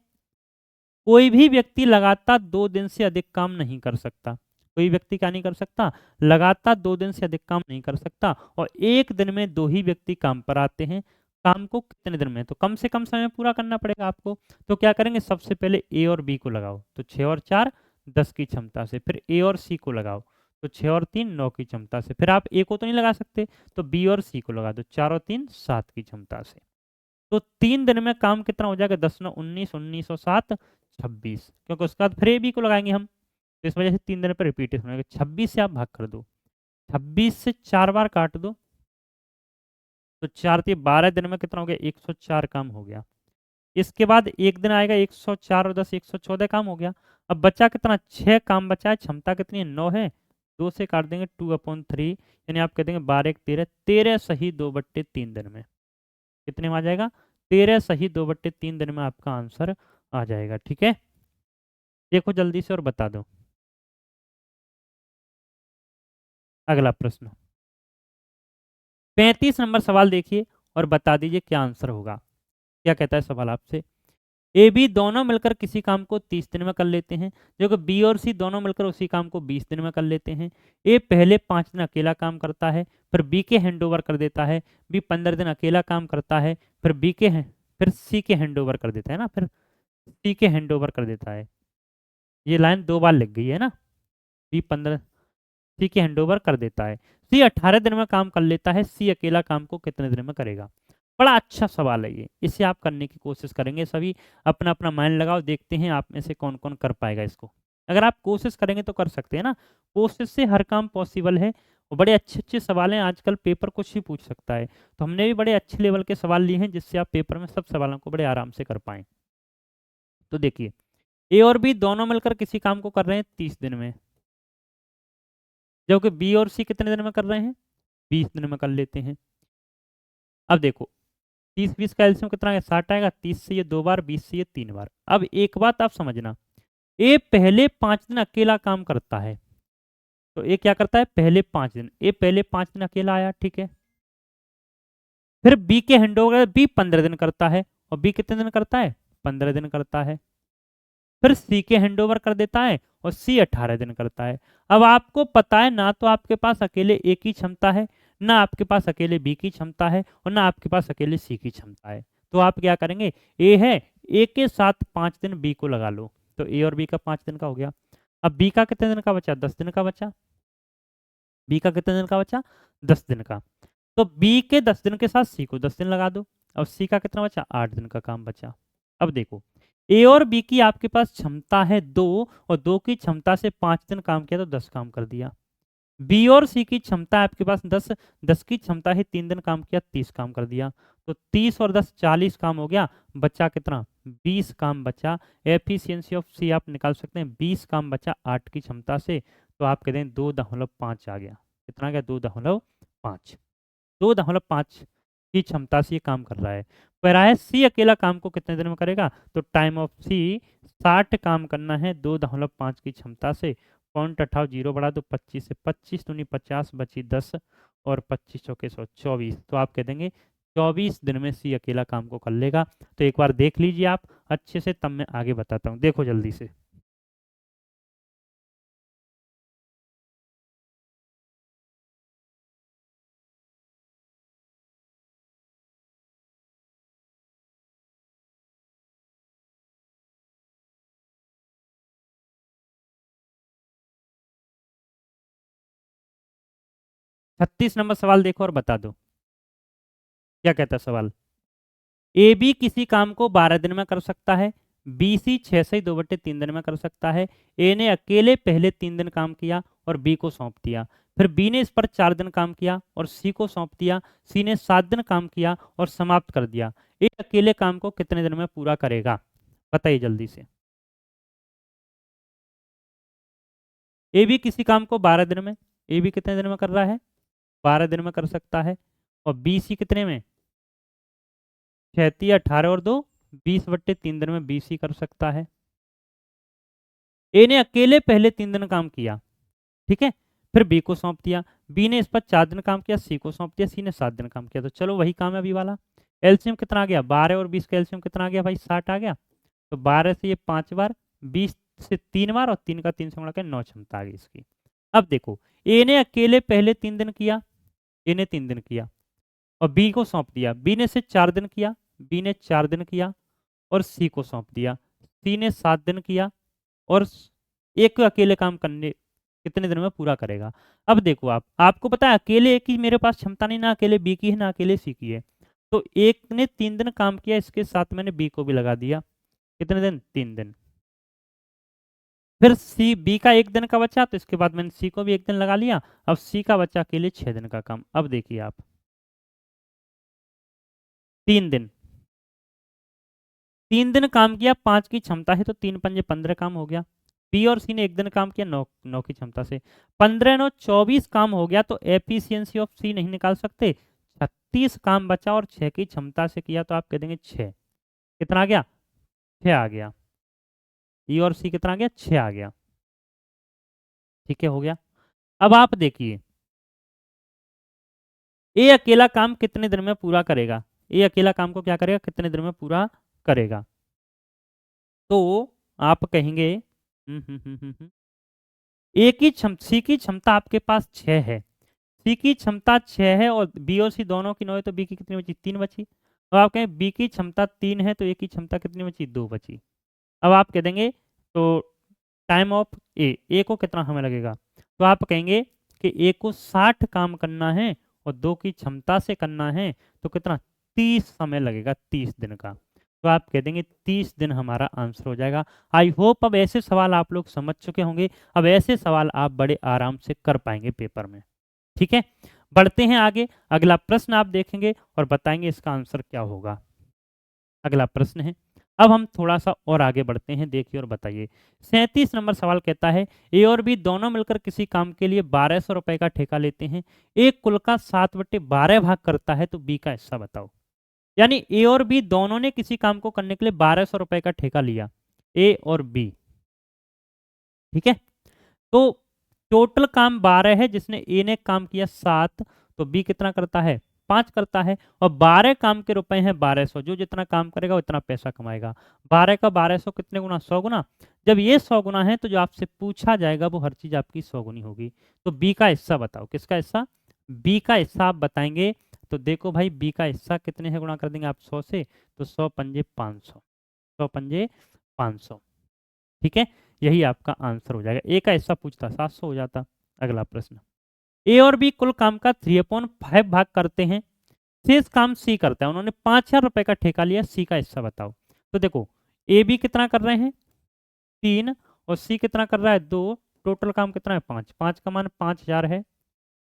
कोई भी व्यक्ति लगातार 2 दिन से अधिक काम नहीं कर सकता। कोई व्यक्ति क्या नहीं कर सकता? लगातार 2 दिन से अधिक काम नहीं कर सकता। और एक दिन में 2 ही व्यक्ति काम पर आते हैं। काम को कितने दिन में? तो कम से कम समय में पूरा करना पड़ेगा आपको। तो क्या करेंगे? सबसे पहले ए और बी को लगाओ, तो 6 और 4 10 की क्षमता से। फिर ए और सी को लगाओ, तो 6 और 3 9 की क्षमता से। फिर आप ए को तो नहीं लगा सकते, तो बी और सी को लगा दो, 4 और 3 7 की क्षमता से। तो 3 दिन में काम कितना हो जाएगा? 10 9 19, 19 और 7 26, क्योंकि उसके बाद फिर ए बी को लगाएंगे हम, तो इस वजह से 3 दिन पर रिपीटेशन होगा। 26 से आप भाग कर दो, 26 से 4 बार काट दो, तो 4 से 12 दिन में कितना हो गया? 104 काम हो गया। इसके बाद एक दिन आएगा 104 और 10 114 काम हो गया। अब बचा कितना? 6 काम बचा है। क्षमता कितनी है? 9 है। 2 से काट देंगे 2/3, यानी आप कह देंगे 12 1 13, 13 सही 2/3 दिन में। कितने में आ जाएगा? 13 सही 2/3 दिन में आपका आंसर आ जाएगा, ठीक है। देखो जल्दी से और बता दो। अगला प्रश्न 35 नंबर सवाल देखिए और बता दीजिए क्या आंसर होगा। क्या कहता है सवाल आपसे? ए बी दोनों मिलकर किसी काम को 30 दिन में कर लेते हैं, जबकि बी और सी दोनों मिलकर उसी काम को 20 दिन में कर लेते हैं। ए पहले 5 दिन अकेला काम करता है, फिर बी के हैंडओवर कर देता है। बी 15 दिन अकेला काम करता है, फिर सी के हैंडओवर कर देता है ना, फिर सी के हैंडओवर कर देता है। ये लाइन 2 बार लिख गई है ना। बी 15 सी के हैंडओवर कर देता है। सी 18 दिन में काम कर लेता है। सी अकेला काम को कितने दिन में करेगा? बड़ा अच्छा सवाल है ये, इसे आप करने की कोशिश करेंगे सभी। अपना अपना माइंड लगाओ, देखते हैं आप में से कौन कौन कर पाएगा इसको। अगर आप कोशिश करेंगे तो कर सकते हैं ना। कोशिश से हर काम पॉसिबल है। और बड़े अच्छे अच्छे सवाल हैं, आजकल पेपर कुछ भी पूछ सकता है। तो हमने भी बड़े अच्छे लेवल के सवाल लिए हैं, जिससे आप पेपर में सब सवालों को बड़े आराम से कर पाएं। तो देखिए, ए और बी दोनों मिलकर किसी काम को कर रहे हैं 30 दिन में, जबकि बी और सी कितने दिन में कर रहे हैं? 20 दिन में कर लेते हैं। अब देखो, 30 20 का एलसीएम कितना है? 60 आएगा। 30 से ये 2 बार, 20 से ये 3 बार। अब एक बात आप समझना, ए पहले 5 दिन अकेला काम करता है। तो ए क्या करता है? पहले 5 दिन, ए पहले 5 दिन अकेला आया, ठीक है। फिर बी के हैंडओवर बी 15 दिन करता है, और बी कितने दिन करता है? 15 दिन करता है। फिर सी के हैंडओवर कर देता है, और सी 18 दिन करता है। अब आपको पता है ना, तो आपके पास अकेले ए की क्षमता है, ना आपके पास अकेले बी की क्षमता है, और ना आपके पास अकेले सी की क्षमता है। तो आप क्या करेंगे? ए है, ए के साथ 5 दिन बी को लगा लो, तो ए और बी का 5 दिन का हो गया। अब बी का कितने दिन का बचा? 10 दिन का बचा। बी का कितने दिन का बचा? 10 दिन का। तो बी के 10 दिन के साथ सी को 10 दिन लगा दो। अब सी का कितना बचा? 8 दिन का काम बचा। अब देखो, ए और बी की आपके पास क्षमता है 2, और 2 की क्षमता से 5 दिन काम किया तो 10 काम कर दिया। बी और सी की क्षमता है आपके पास 10, 10 की क्षमता है 3 दिन काम किया, 30 काम कर दिया। तो 30 और 10 40 काम हो गया। बचा कितना? 20 काम बचा। एफिशिएंसी ऑफ सी आप निकाल सकते हैं, 20 काम बचा 8 की क्षमता से। तो आप कहते हैं 2.5 आ गया। कितना गया? 2.5। 2.5 की क्षमता से ये काम कर रहा है। पैराए सी अकेला काम को कितने दिन में करेगा? तो टाइम ऑफ सी 60 काम करना है 2.5 की क्षमता से। पॉइंट हटाओ, 0 बढ़ा दो 25 से, 25 दूनी 50 बची 10, और 25 चौके 100 24। तो आप कह देंगे 24 दिन में सी अकेला काम को कर लेगा। तो एक बार देख लीजिए आप अच्छे से, तब मैं आगे बताता हूँ। देखो जल्दी से। 36 नंबर सवाल देखो और बता दो क्या कहता है सवाल। ए बी किसी काम को 12 दिन में कर सकता है। बी सी 6 से 2/3 दिन में कर सकता है। ए ने अकेले पहले 3 दिन काम किया और बी को सौंप दिया। फिर बी ने इस पर 4 दिन काम किया और सी को सौंप दिया। सी ने 7 दिन काम किया और समाप्त कर दिया। ए अकेले काम को कितने दिन में पूरा करेगा? बताइए जल्दी से। ए भी किसी काम को 12 दिन में, ए भी कितने दिन में कर रहा है, 12 दिन में कर सकता है। और बी सी कितने में, 36, 18 और 2 20/3 दिन में बी सी कर सकता है। ए ने अकेले पहले 3 दिन काम किया, ठीक है, फिर बी को सौंप दिया, बी ने इस पर 4 दिन काम किया, सी को सौंप दिया, सी ने 7 दिन काम किया। तो चलो वही काम है अभी वाला। एलसीएम कितना आ गया, 12 और 20 का एलसीएम कितना आ गया भाई, 60 आ गया। तो 12 से ये 5 बार, 20 से 3 बार और 3 का 3 से गुणा कर 9 क्षमता आ गई इसकी। अब देखो ए ने अकेले पहले 3 दिन किया, ए ने 3 दिन किया और बी को सौंप दिया, बी ने से 4 दिन किया, बी ने 4 दिन किया और सी को सौंप दिया, सी ने 7 दिन किया और एक अकेले काम करने कितने दिन में पूरा करेगा। अब देखो आपको पता है अकेले एक ही मेरे पास क्षमता नहीं, ना अकेले बी की है ना अकेले सी की है। तो एक ने 3 दिन काम किया, इसके साथ मैंने बी को भी लगा दिया, कितने दिन, 3 दिन। फिर सी बी का 1 दिन का बचा, तो इसके बाद मैंने सी को भी 1 दिन लगा लिया। अब सी का बचा अकेले 6 दिन का काम। अब देखिए आप 3 दिन, 3 दिन काम किया, 5 की क्षमता है तो 3 पंजे 15 काम हो गया। बी और सी ने 1 दिन काम किया, 9 की क्षमता से 15 9 24 काम हो गया। तो एफिशिएंसी ऑफ सी नहीं निकाल सकते, 36 काम बचा और 6 की क्षमता से किया, तो आप कह देंगे 6 कितना आ गया, 6 आ गया। ई और सी कितना आ गया, 6 आ गया, ठीक है, हो गया। अब आप देखिए ए अकेला काम कितने दिन में पूरा करेगा, ए अकेला काम को क्या करेगा, कितने दिन में पूरा करेगा। तो आप कहेंगे ए की सी की क्षमता आपके पास 6 है, सी की क्षमता 6 है और बी और सी दोनों की 9 है, तो बी की कितनी बची, 3 बची। अब आप कहें बी की क्षमता 3 है तो ए की क्षमता कितनी बची, 2 बची। अब आप कह देंगे तो टाइम ऑफ ए को कितना समय लगेगा, तो आप कहेंगे कि ए को 60 काम करना है और 2 की क्षमता से करना है, तो कितना, 30 समय लगेगा, 30 दिन का। तो आप कह देंगे 30 दिन हमारा आंसर हो जाएगा। आई होप अब ऐसे सवाल आप लोग समझ चुके होंगे, अब ऐसे सवाल आप बड़े आराम से कर पाएंगे पेपर में, ठीक है। बढ़ते हैं आगे, अगला प्रश्न आप देखेंगे और बताएंगे इसका आंसर क्या होगा। अगला प्रश्न है, अब हम थोड़ा सा और आगे बढ़ते हैं, देखिए और बताइए। 37 नंबर सवाल कहता है ए और बी दोनों मिलकर किसी काम के लिए 1200 रुपए का ठेका लेते हैं, एक कुल का 7/12 भाग करता है, तो बी का हिस्सा बताओ। यानी ए और बी दोनों ने किसी काम को करने के लिए 1200 रुपए का ठेका लिया, ए और बी, ठीक है। तो टोटल काम 12 है, जिसने ए ने काम किया 7, तो बी कितना करता है, 5 करता है। और 12 काम के रुपए हैं 1200, जो जितना काम करेगा उतना पैसा कमाएगा। 12 का 1200 कितने गुना, 100 गुना। जब ये 100 गुना है तो जो आपसे पूछा जाएगा वो हर चीज आपकी 100 गुनी होगी। तो बी का हिस्सा बताओ, किसका हिस्सा, बी का हिस्सा आप बताएंगे। तो देखो भाई बी का हिस्सा कितने है, गुणा कर देंगे आप 100 से, तो 100 पंजे 500, 100 पंजे 500, ठीक है। यही आपका आंसर हो जाएगा। ए का हिस्सा पूछता 700 हो जाता। अगला प्रश्न, ए और बी कुल काम का 3/5 भाग करते हैं, शेष काम सी करता है, उन्होंने 5000 रुपए का ठेका लिया, सी का हिस्सा बताओ। तो देखो ए बी कितना कर रहे हैं, 3 और सी कितना कर रहा है, 2, टोटल काम कितना है, 5, 5 का मान 5000 है,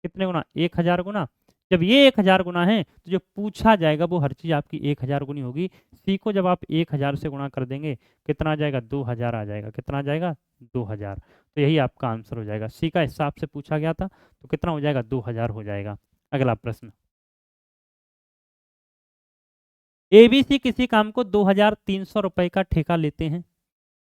कितने गुना, 1000 गुना। जब ये 1000 गुना है तो जो पूछा जाएगा वो हर चीज आपकी 1000 गुनी होगी। सी को जब आप 1000 से गुणा कर देंगे कितना आ जाएगा, 2000 आ जाएगा, कितना आ जाएगा, 2000। तो यही आपका आंसर हो जाएगा। सी का हिस्सा आपसे पूछा गया था तो कितना हो जाएगा, 2000 हो जाएगा। अगला प्रश्न, एबीसी किसी काम को 2300 रुपए का ठेका लेते हैं,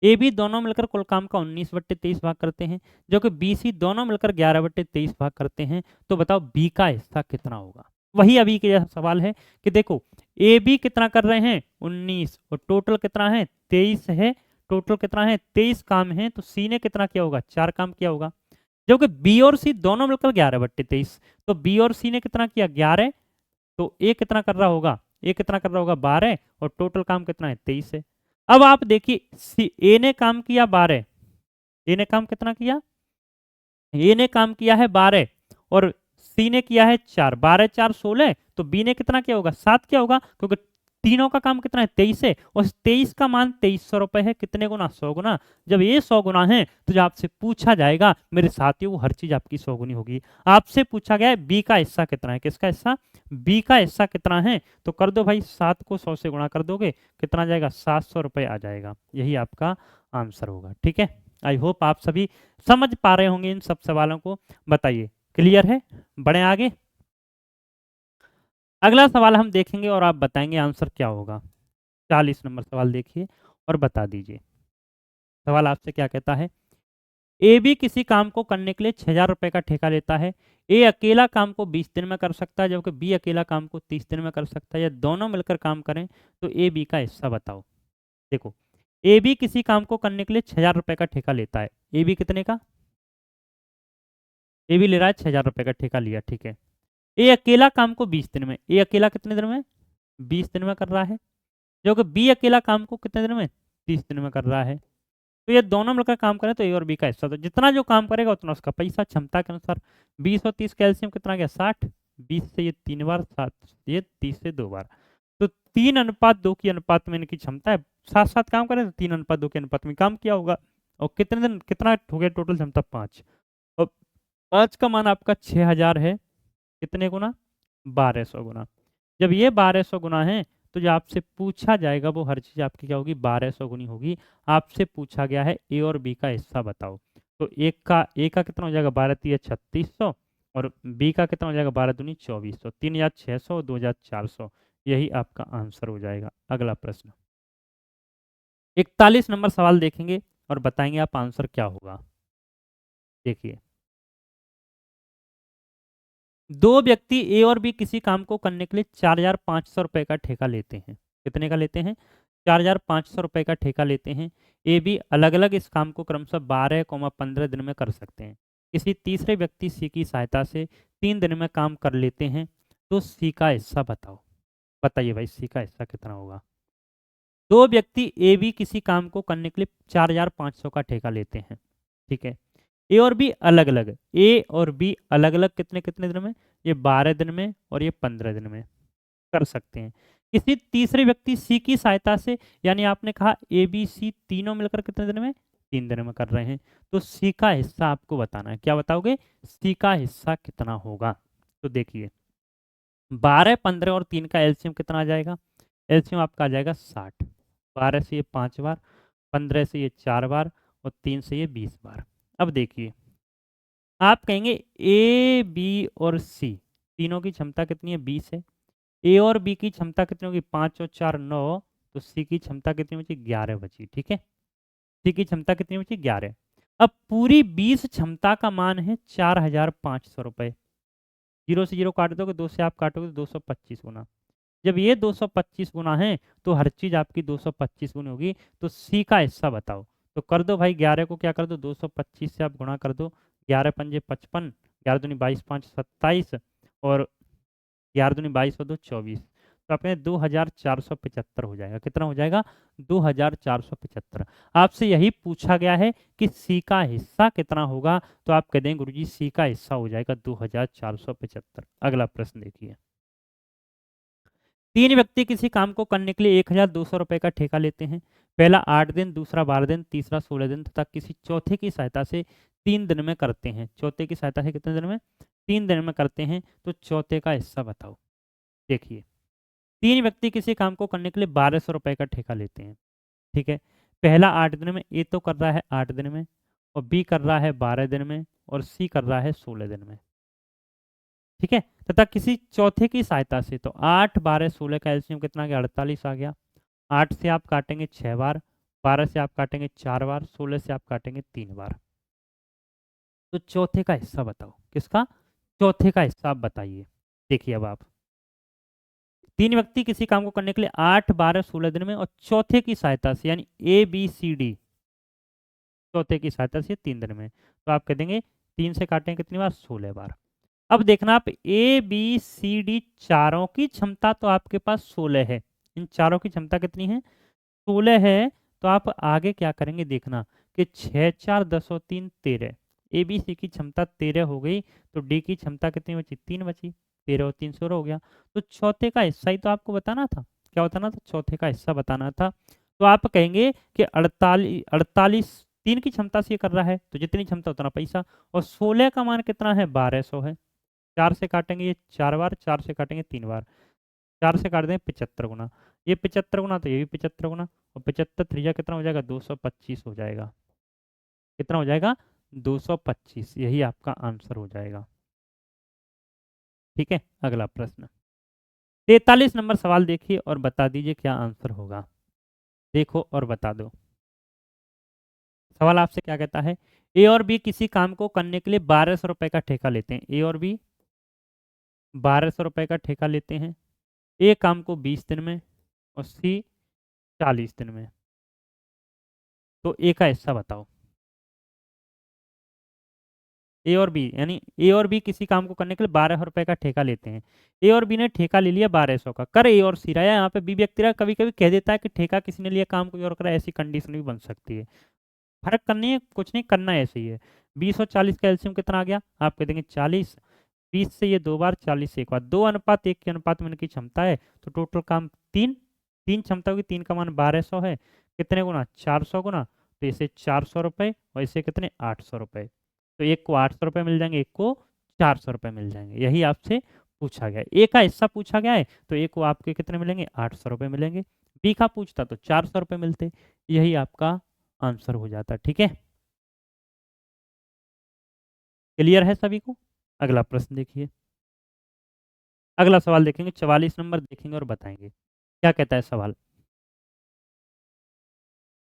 ए बी दोनों मिलकर कुल काम का 19/23 भाग करते हैं, जो कि बी सी दोनों मिलकर 11/23 भाग करते हैं। तो बताओ बी का हिस्सा कितना होगा। वही अभी के जैसा सवाल है कि देखो ए बी कितना कर रहे हैं, 19, और टोटल कितना है, 23 है। टोटल कितना है, 23 काम है, तो सी ने कितना किया होगा, 4 काम किया होगा। जो कि बी और सी दोनों मिलकर 11/23, तो बी और सी ने कितना किया, 11, तो ए कितना कर रहा होगा, ए कितना कर रहा होगा, 12, और टोटल काम कितना है, 23 है। अब आप देखिए ए ने काम किया 12, ए ने काम कितना किया, ए ने काम किया है 12 और सी ने किया है 4, 12 4 16, तो बी ने कितना किया होगा, 7 किया होगा, क्योंकि तीनों का काम कितना है, 23 है, और 23 का मान 2300 रुपए है, कितने गुना, 100 गुना। जब ये 100 गुना है तो जो आपसे पूछा जाएगा मेरे साथियों, वो हर चीज आपकी 100 गुनी होगी। आपसे पूछा गया है बी का हिस्सा कितना है, किसका हिस्सा, बी का हिस्सा कितना है, तो कर दो भाई, 7 को 100 से गुणा कर दोगे कितना आ जाएगा, 700 रुपए आ जाएगा। यही आपका आंसर होगा, ठीक है। आई होप आप सभी समझ पा रहे होंगे इन सब सवालों को। बताइए, क्लियर है? बढ़े आगे। अगला सवाल हम देखेंगे और आप बताएंगे आंसर क्या होगा। 40 नंबर सवाल देखिए और बता दीजिए। सवाल आपसे क्या कहता है, ए बी किसी काम को करने के लिए 6,000 रुपए का ठेका लेता है। ए अकेला काम को 20 दिन में कर सकता है, जबकि बी अकेला काम को 30 दिन में कर सकता है। या दोनों मिलकर काम करें तो ए बी का हिस्सा बताओ। देखो, ए बी किसी काम को करने के लिए 6,000 रुपए का ठेका लेता है। ए बी कितने का? ए बी ले रहा है 6,000 रुपए का ठेका लिया, ठीक है। ए अकेला काम को 20 दिन में, ए अकेला कितने दिन में? 20 दिन में कर रहा है, जो कि बी अकेला काम को कितने दिन में? 30 दिन में कर रहा है। तो ये दोनों मिलकर काम करें तो ए और बी का हिस्सा, तो जितना जो काम करेगा उतना उसका पैसा क्षमता के अनुसार। 20 और 30 कैल्शियम कितना गया? 60। 20 से ये 3 बार, 7 ये 30 से 2 बार, तो 3:2 की अनुपात में इनकी क्षमता है। साथ साथ काम करें तो 3:2 के अनुपात में काम किया होगा। और कितने दिन, कितना हो गया टोटल क्षमता? 5। और 5 का मान आपका 6,000 है। कितने गुना? 1200 गुना। जब ये 1200 गुना है तो जो आपसे पूछा जाएगा वो हर चीज़ आपकी क्या होगी? 1200 गुनी होगी। आपसे पूछा गया है ए और बी का हिस्सा बताओ। तो ए का कितना हो जाएगा? 12×3 = 3600 और बी का कितना हो जाएगा? 12×2 = 2400। 3,600 और 2,400, यही आपका आंसर हो जाएगा। अगला प्रश्न 41 नंबर सवाल देखेंगे और बताएंगे आप आंसर क्या होगा। देखिए, दो व्यक्ति ए और बी किसी काम को करने के लिए 4,500 रुपए का ठेका लेते हैं। कितने का लेते हैं? 4,500 रुपए का ठेका लेते हैं। ए बी अलग अलग इस काम को क्रमशः 12, 15 दिन में कर सकते हैं। किसी तीसरे व्यक्ति सी की सहायता से 3 दिन में काम कर लेते हैं, तो सी का हिस्सा बताओ। बताइए भाई, सी का हिस्सा कितना होगा? दो व्यक्ति ए बी किसी काम को करने के लिए 4,500 का ठेका लेते हैं, ठीक है। ए और बी अलग अलग, ए और बी अलग अलग कितने कितने दिन में? ये 12 दिन में और ये 15 दिन में कर सकते हैं। किसी तीसरे व्यक्ति सी की सहायता से, यानी आपने कहा ए बी सी तीनों मिलकर कितने दिन में? 3 दिन में कर रहे हैं, तो सी का हिस्सा आपको बताना है। क्या बताओगे? सी का हिस्सा कितना होगा? तो देखिए, 12, 15 और 3 का एलसीएम कितना आ जाएगा? एलसीएम आपका आ जाएगा 60। 12 से ये 5 बार, 15 से ये 4 बार और 3 से ये 20 बार। अब देखिए, आप कहेंगे ए बी और सी तीनों की क्षमता कितनी है? 20 है। ए और बी की क्षमता कितनी होगी? 5 और 4 9, तो सी की क्षमता कितनी बची? 11 बची, ठीक है। सी की क्षमता कितनी बची? 11। अब पूरी 20 क्षमता का मान है 4,500 रुपए। 0 से 0 काट दोगे, 2 से आप काटोगे तो 225 गुना। जब ये 225 गुना है तो हर चीज आपकी 225 गुनी होगी। तो सी का हिस्सा बताओ। तो कर दो भाई, 11 को क्या कर दो? 225 से आप गुणा कर दो। 11 पंजे 55, 11 दूनी 22, 5 27 और 11 दूनी 22 और 2 24। तो अपने 2,475 हो जाएगा। कितना हो जाएगा? 2,475। आपसे यही पूछा गया है कि सी का हिस्सा कितना होगा, तो आप कह देंगे गुरुजी सी का हिस्सा हो जाएगा 2,475। अगला प्रश्न देखिए, 3 व्यक्ति किसी काम को करने के लिए 1,200 रुपए का ठेका लेते हैं। पहला 8 दिन, दूसरा 12 दिन, तीसरा 16 दिन तथा किसी चौथे की सहायता से 3 दिन में करते हैं। चौथे की सहायता से कितने दिन में? 3 दिन में करते हैं, तो चौथे का हिस्सा बताओ। देखिए, 3 व्यक्ति किसी काम को करने के लिए 1,200 रुपए का ठेका लेते हैं, ठीक है। पहला 8 दिन में, ए तो कर रहा है 8 दिन में और बी कर रहा है 12 दिन में और सी कर रहा है 16 दिन में, ठीक है। तथा किसी चौथे की सहायता से, तो 8, 12, 16 का एलसीएम कितना आ गया? 48 आ गया। 8 से आप काटेंगे 6 बार, 12 से आप काटेंगे 4 बार, 16 से आप काटेंगे 3 बार। तो चौथे का हिस्सा बताओ। किसका? चौथे का हिस्सा आप बताइए। देखिए, अब आप 3 व्यक्ति किसी काम को करने के लिए 8, 12, 16 दिन में और चौथे की सहायता से, यानी ए बी सी डी, चौथे की सहायता से 3 दिन में, तो आप कह देंगे 3 से काटेंगे कितनी बार? 16 बार। अब देखना, आप ए बी सी डी चारों की क्षमता तो आपके पास 16 है। इन चारों की क्षमता कितनी है? 16 है। तो आप आगे क्या करेंगे देखना कि 6, 4, 10 और 3 13। ए बी सी की क्षमता 13 हो गई, तो डी की क्षमता कितनी बची? 3 बची। 13 और 3 16 हो गया। तो चौथे का हिस्सा ही तो आपको बताना था। क्या बताना था? चौथे का हिस्सा बताना था। तो आप कहेंगे कि 48 3 की क्षमता से ये कर रहा है, तो जितनी क्षमता उतना पैसा। और 16 का मान कितना है? 1200 है। 4 से काटेंगे ये 4 बार, 4 से काटेंगे 3 बार, 4 से काट दें 75 गुना। ये 75 गुना, तो ये भी 75 गुना, और 75 त्रिज्या कितना हो जाएगा? 225 हो जाएगा। कितना हो जाएगा 225, यही आपका आंसर हो जाएगा। ठीक है, अगला प्रश्न 43 नंबर सवाल देखिए और बता दीजिए क्या आंसर होगा। देखो और बता दो। सवाल आपसे क्या कहता है, ए और बी किसी काम को करने के लिए 1200 रुपए का ठेका लेते हैं। ए और बी 1200 रुपए का ठेका लेते हैं। ए काम को 20 दिन में और सी 40 दिन में। तो ए का हिस्सा बताओ। ए और बी यानी ए और बी किसी काम को करने के लिए 1200 रुपए का ठेका लेते हैं। ए और बी ने ठेका ले लिया 1200 का। कर ए और सी रहा है, यहाँ पे बी व्यक्ति रहा, कभी कभी कह देता है कि ठेका किसी ने लिया काम कोई और करा, ऐसी कंडीशन भी बन सकती है। फर्क करनी है, कुछ नहीं करना है, ऐसे ही है। 20 और 40 का एलसीएम कितना आ गया, आप कह देंगे 40। 20 से ये 2 बार, 40 से 1 बार, 2:1 के अनुपात में इनकी क्षमता है, तो टोटल काम 3 क्षमता होगी। 3 का मान 1200 है, कितने गुना 400 गुना, तो इसे 400 रुपये और इसे कितने 800 रुपये। तो एक को 800 रुपये मिल जाएंगे, एक को 400 रुपये मिल जाएंगे। यही आपसे पूछा गया है। ए का हिस्सा पूछा गया है, तो ए को आपके कितने मिलेंगे 800 रुपये मिलेंगे। बी का पूछता तो 400 रुपये मिलते। यही आपका आंसर हो जाता। ठीक है, क्लियर है सभी को। अगला प्रश्न देखिए, अगला सवाल देखेंगे 44 नंबर, देखेंगे और बताएंगे क्या कहता है सवाल।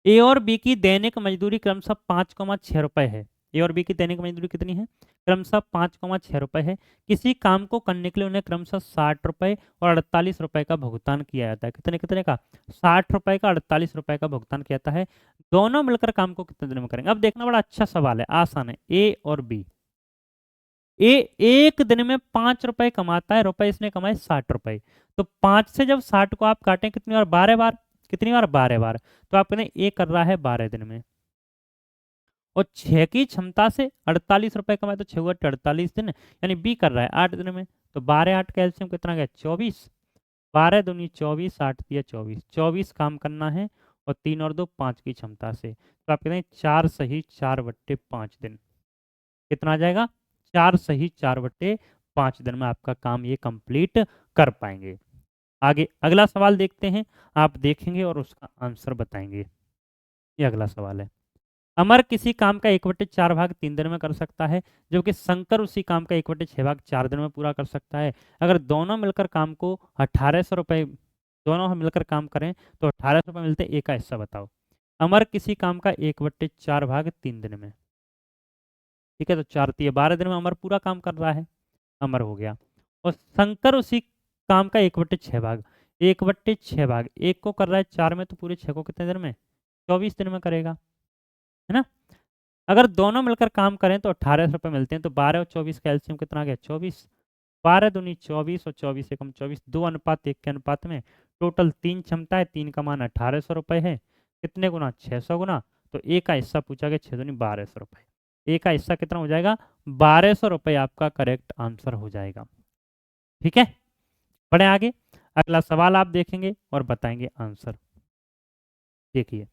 ए और बी की दैनिक मजदूरी क्रमशः 5,6 रुपए है। ए और बी की दैनिक मजदूरी कितनी है, क्रमशः 5,6 रुपए है। किसी काम को करने के लिए उन्हें क्रमशः 60 रुपए और 48 रुपए का भुगतान किया जाता है। कितने कितने का, 60 रुपए का 48 रुपए का भुगतान किया जाता है। दोनों मिलकर काम को कितने दिन में करेंगे। अब देखना बड़ा अच्छा सवाल है, आसान है। ए और बी, ए एक दिन में 5 रुपए कमाता है, रुपए इसने कमाए 60 रुपए। तो 5 से जब 60 को आप काटें कितनी बार, 12 बार। कितनी बार, 12 बार। तो आप कहते हैं ए कर रहा है 12 दिन में, और 6 की क्षमता से 48 रुपए कमाए, तो 6 48 दिन, यानी बी कर रहा है 8 दिन में। तो 12 8 का एलसीएम कितना गया 24। 12 दूनी 24, 8 दिया 24, 24 काम करना है, और 3 और 2 5 की क्षमता से। तो आप कहते हैं 4 सही 4/5 दिन। कितना आ जाएगा, 4 सही 4/5 दिन में आपका काम ये कंप्लीट कर पाएंगे। आगे अगला सवाल देखते हैं, आप देखेंगे और उसका आंसर बताएंगे। ये अगला सवाल है, अमर किसी काम का 1/4 भाग 3 दिन में कर सकता है, जबकि शंकर उसी काम का 1/6 भाग 4 दिन में पूरा कर सकता है। अगर दोनों मिलकर काम को 1800 रुपये, दोनों हम मिलकर काम करें तो 1800 रुपये मिलते। एक का हिस्सा बताओ। अमर किसी काम का 1/4 भाग 3 दिन में, ठीक है, तो 4×3 12 दिन में अमर पूरा काम कर रहा है, अमर हो गया। और शंकर उसी काम का 1/6 भाग, 1/6 भाग एक को कर रहा है 4 में, तो पूरे 6 को कितने दिन में 24 दिन में करेगा, है ना। अगर दोनों मिलकर काम करें तो 1800 रुपये मिलते हैं। तो 12 और 24 का एलसीएम कितना आ गया 24। 12 दूनी 24 और 24 एकम 24, 2:1 के अनुपात में। टोटल 3 क्षमता है, 3 का मान 1800 रुपये है, कितने गुना 600 गुना। तो ए का हिस्सा पूछा गया 6 दूनी 1200 रुपये। ए का हिस्सा कितना हो जाएगा 1200 रुपये, आपका करेक्ट आंसर हो जाएगा। ठीक है, बढ़े आगे, अगला सवाल आप देखेंगे और बताएंगे आंसर। देखिए,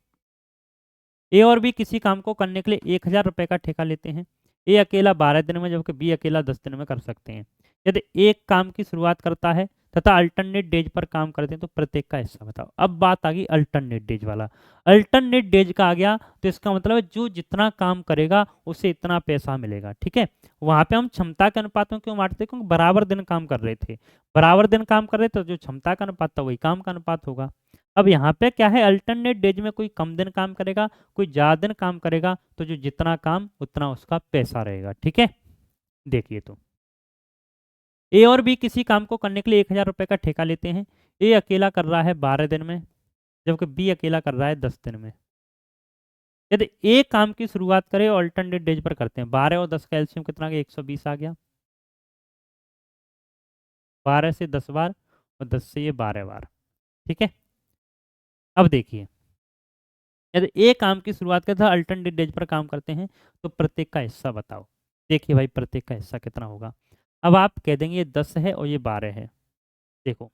ए और बी किसी काम को करने के लिए 1000 रुपये का ठेका लेते हैं। ए अकेला 12 दिन में, जबकि बी अकेला 10 दिन में कर सकते हैं। यदि एक काम की शुरुआत करता है तथा अल्टरनेट डेज पर काम करते हैं, तो प्रत्येक का हिस्सा बताओ। अब बात आ गई अल्टरनेट डेज वाला। अल्टरनेट डेज का आ गया तो इसका मतलब है जो जितना काम करेगा उसे इतना पैसा मिलेगा। ठीक है, वहां पे हम क्षमता के अनुपात में क्यों बांटते, क्योंकि बराबर दिन काम कर रहे थे, बराबर दिन काम कर रहे थे, तो जो क्षमता का अनुपात था वही काम का अनुपात होगा। अब यहाँ पे क्या है, अल्टरनेट डेज में कोई कम दिन काम करेगा, कोई ज़्यादा दिन काम करेगा, तो जो जितना काम उतना उसका पैसा रहेगा। ठीक है, देखिए तो ए और बी किसी काम को करने के लिए 1000 रुपये का ठेका लेते हैं। ए अकेला कर रहा है 12 दिन में, जबकि बी अकेला कर रहा है 10 दिन में। यदि ए काम की शुरुआत करे और अल्टरनेट डेज पर करते हैं, 12 और 10 का एलसीएम कितना आ गया 120 आ गया। 12 से 10 बार और 10 से ये 12 बार। ठीक है, अब देखिए, यदि ए काम की शुरुआत करते हैं अल्टरनेट डेज पर काम करते हैं, तो प्रत्येक का हिस्सा बताओ। देखिए भाई, प्रत्येक का हिस्सा कितना होगा। अब आप कह देंगे ये 10 है और ये 12 है। देखो,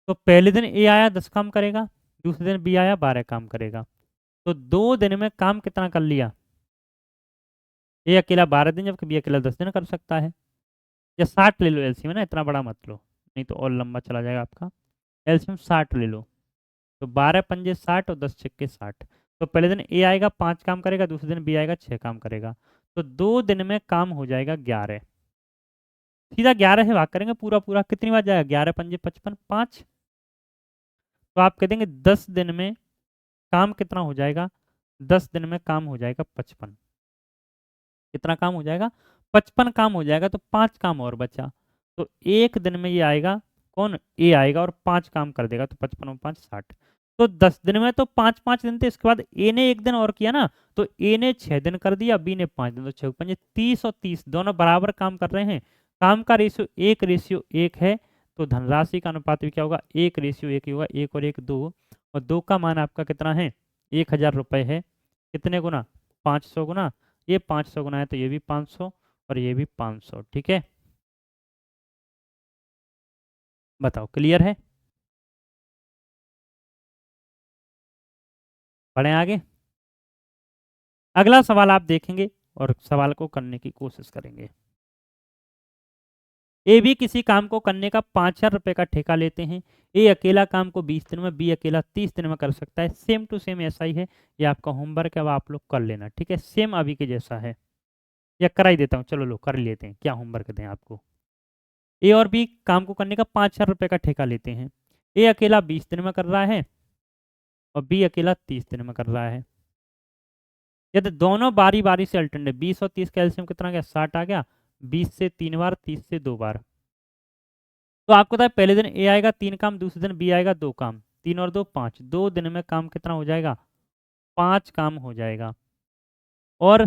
तो पहले दिन ए आया 10 काम करेगा, दूसरे दिन बी आया 12 काम करेगा, तो 2 दिन में काम कितना कर लिया। ए अकेला 12 दिन, जबकि बी अकेला 10 दिन कर सकता है। या 60 ले लो एलसीएम, है ना, इतना बड़ा मत लो, नहीं तो और लंबा चला जाएगा आपका। एलसीएम 60 ले लो। तो 12 पंजे 60 और 10 छक्के 60। तो पहले दिन ए आएगा 5 काम करेगा, दूसरे दिन बी आएगा 6 काम करेगा। तो 2 दिन में काम हो जाएगा 11। सीधा 11 से भाग करेंगे पूरा पूरा, कितनी बार जाएगा, 11 पंजे 55 5। तो आप कह देंगे 10 दिन में काम कितना हो जाएगा, 10 दिन में काम हो जाएगा 55। कितना काम हो जाएगा, 55 काम हो जाएगा। तो 5 काम और बचा। तो एक दिन में ये आएगा कौन, ए आएगा और 5 काम कर देगा। तो 55 और 5 60। तो 10 दिन में तो 5 दिन थे। इसके बाद ए ने एक दिन और किया ना, तो ए ने 6 दिन कर दिया, बी ने 5 दिन। तो 6 पंजे 30 और 30 दोनों बराबर काम कर रहे हैं। काम का रेशियो 1:1 है। तो धनराशि का अनुपात भी क्या होगा, 1:1 ही होगा। 1 और 1 2, और 2 का मान आपका कितना है, 1000 रुपये है। कितने गुना, 500 गुना, ये 500 गुना है तो ये भी 500 और ये भी 500। ठीक है, बताओ क्लियर है। बढ़े आगे। अगला सवाल आप देखेंगे और सवाल को करने की कोशिश करेंगे। ए भी किसी काम को करने का 5000 रुपये का ठेका लेते हैं। ए अकेला काम को 20 दिन में, बी अकेला 30 दिन में कर सकता है। सेम टू सेम ऐसा ही है। ये आपका होमवर्क है, अब आप लोग कर लेना। ठीक है, सेम अभी के जैसा है, या करा ही देता हूँ, चलो लोग कर लेते हैं। क्या होमवर्क दें आपको। ए और बी काम को करने का 5000 रुपये का ठेका लेते हैं। ए अकेला 20 दिन में कर रहा है और बी अकेला 30 दिन में कर रहा है। यदि दोनों बारी बारी से अल्टरनेट, 20 और 30 का एलसीएम कितना गया, 60 आ गया। 20 से 3 बार, 30 से 2 बार। तो आपको पता है पहले दिन ए आएगा 3 काम, दूसरे दिन बी आएगा 2 काम। 3 और 2 5, 2 दिन में काम कितना हो जाएगा, 5 काम हो जाएगा। और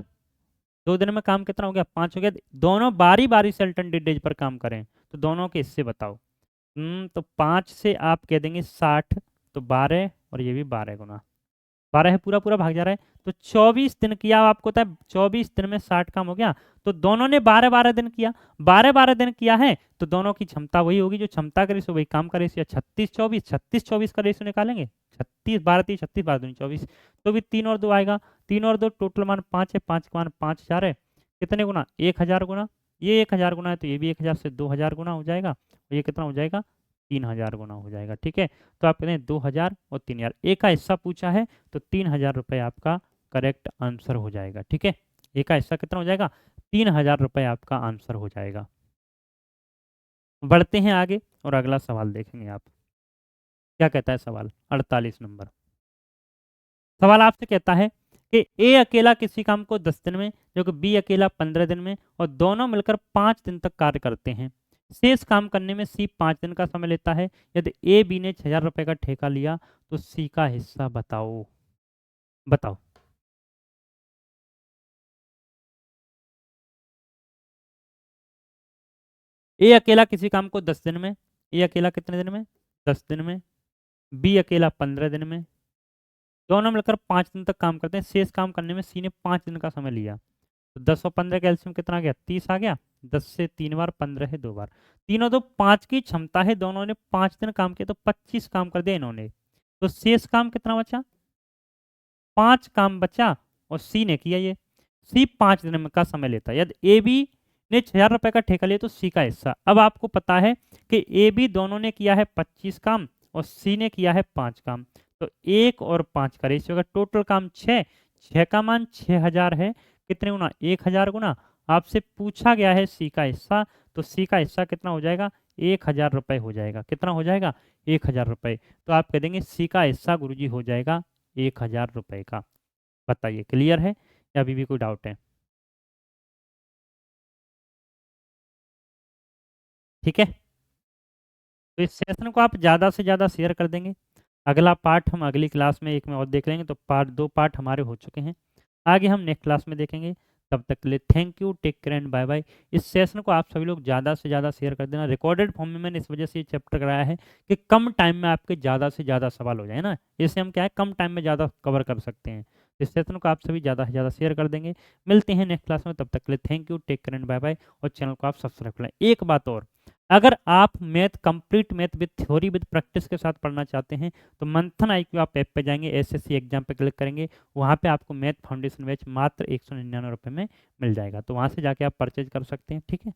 2 दिन में काम कितना हो गया, 5 हो गया। दोनों बारी बारी से अल्टरनेट डेज पर काम करें तो दोनों के हिस्से बताओ। तो 5 से आप कह देंगे 60, तो 12 और ये भी 12 गुना 12 है, पूरा पूरा भाग जा रहा है। तो 24 दिन किया। आपको पता है 24 दिन में 60 काम हो गया। तो दोनों ने 12-12 दिन किया। 12-12 दिन किया है तो दोनों की क्षमता वही होगी, जो क्षमता का रेशियो वही काम का रेशियो। 36-24, 36-24 का रेशियो निकालेंगे। 36 12 30, 36 12 दूनी 24। तो भी 3 और 2 आएगा। 3 और 2 टोटल मान 5 है। 5 का मान 5000 है। कितने गुना, 1000 गुना। ये 1000 गुना है तो ये भी 1000 से 2000 गुना हो जाएगा। और ये कितना हो जाएगा, 3000 गुना हो जाएगा। ठीक है, तो आप कहते हैं 2000 और 3000, ए का हिस्सा पूछा है तो 3000 रुपये आपका करेक्ट आंसर हो जाएगा। ठीक है, ए का हिस्सा कितना हो जाएगा, 3000 रुपये आपका आंसर हो जाएगा। बढ़ते हैं आगे और अगला सवाल देखेंगे आप क्या कहता है। सवाल 48 नंबर सवाल आपसे कहता है कि ए अकेला किसी काम को 10 दिन में, जो कि बी अकेला 15 दिन में, और दोनों मिलकर 5 दिन तक कार्य करते हैं। शेष काम करने में सी 5 दिन का समय लेता है। यदि ए बी ने 6000 रुपये का ठेका लिया तो सी का हिस्सा बताओ। बताओ। ए अकेला किसी काम को 10 दिन में, ए अकेला कितने दिन में, 10 दिन में, बी अकेला 15 दिन में, दोनों मिलकर 5 दिन तक काम करते हैं। शेष काम करने में सी ने 5 दिन का समय लिया। तो 10 और 15 का एलसीएम कितना आ गया, 30 आ गया। 10 से 3 बार, 15 है 2 बार। 3 और 2 5 की क्षमता है। दोनों ने 5 दिन काम किया तो 25 काम कर दिया इन्होंने। तो शेष काम कितना बचा, 5 काम बचा। और सी ने किया ये। सी 5 दिन का समय लेता है। यदि ए बी ने 6000 रुपये का ठेका लिया तो सी का हिस्सा। अब आपको पता है कि ए बी दोनों ने किया है 25 काम और सी ने किया है 5 काम। तो 1 और 5 का रेशियो होगा। टोटल काम 6, 6 का मान 6000 है। कितने गुना, 1000 गुना। आपसे पूछा गया है सी का हिस्सा, तो सी का हिस्सा कितना हो जाएगा, 1000 रुपये हो जाएगा। कितना हो जाएगा, 1000 रुपये। तो आप कह देंगे सी का हिस्सा गुरुजी हो जाएगा 1000 रुपये का। बताइए क्लियर है या अभी भी कोई डाउट है। ठीक है, तो इस सेशन को आप ज़्यादा से ज़्यादा शेयर कर देंगे। अगला पार्ट हम अगली क्लास में एक में और देख लेंगे। तो पार्ट 2 पार्ट हमारे हो चुके हैं, आगे हम नेक्स्ट क्लास में देखेंगे। तब तक के लिए thank you, take care and bye bye. इस सेशन को आप सभी लोग ज़्यादा से ज़्यादा शेयर कर देना। रिकॉर्डेड फॉर्म में मैंने इस वजह से ये चैप्टर कराया है कि कम टाइम में आपके ज़्यादा से ज़्यादा सवाल हो जाए ना। इससे हम क्या है, कम टाइम में ज़्यादा कवर कर सकते हैं। इस सेशन को आप सभी ज़्यादा से ज़्यादा शेयर कर देंगे। मिलते हैं नेक्स्ट क्लास में, तब तक के लिए thank you, take care and bye bye. और चैनल को आप सब्सक्राइब कर लें। एक बात और, अगर आप math complete math with theory with practice के साथ पढ़ना चाहते हैं तो मंथन IQ आप ऐप पे जाएंगे, एसएससी एग्जाम पे क्लिक करेंगे, वहाँ पे आपको मैथ फाउंडेशन बैच मात्र 199 रुपये में मिल जाएगा। तो वहाँ से जाके आप परचेज कर सकते हैं। ठीक है।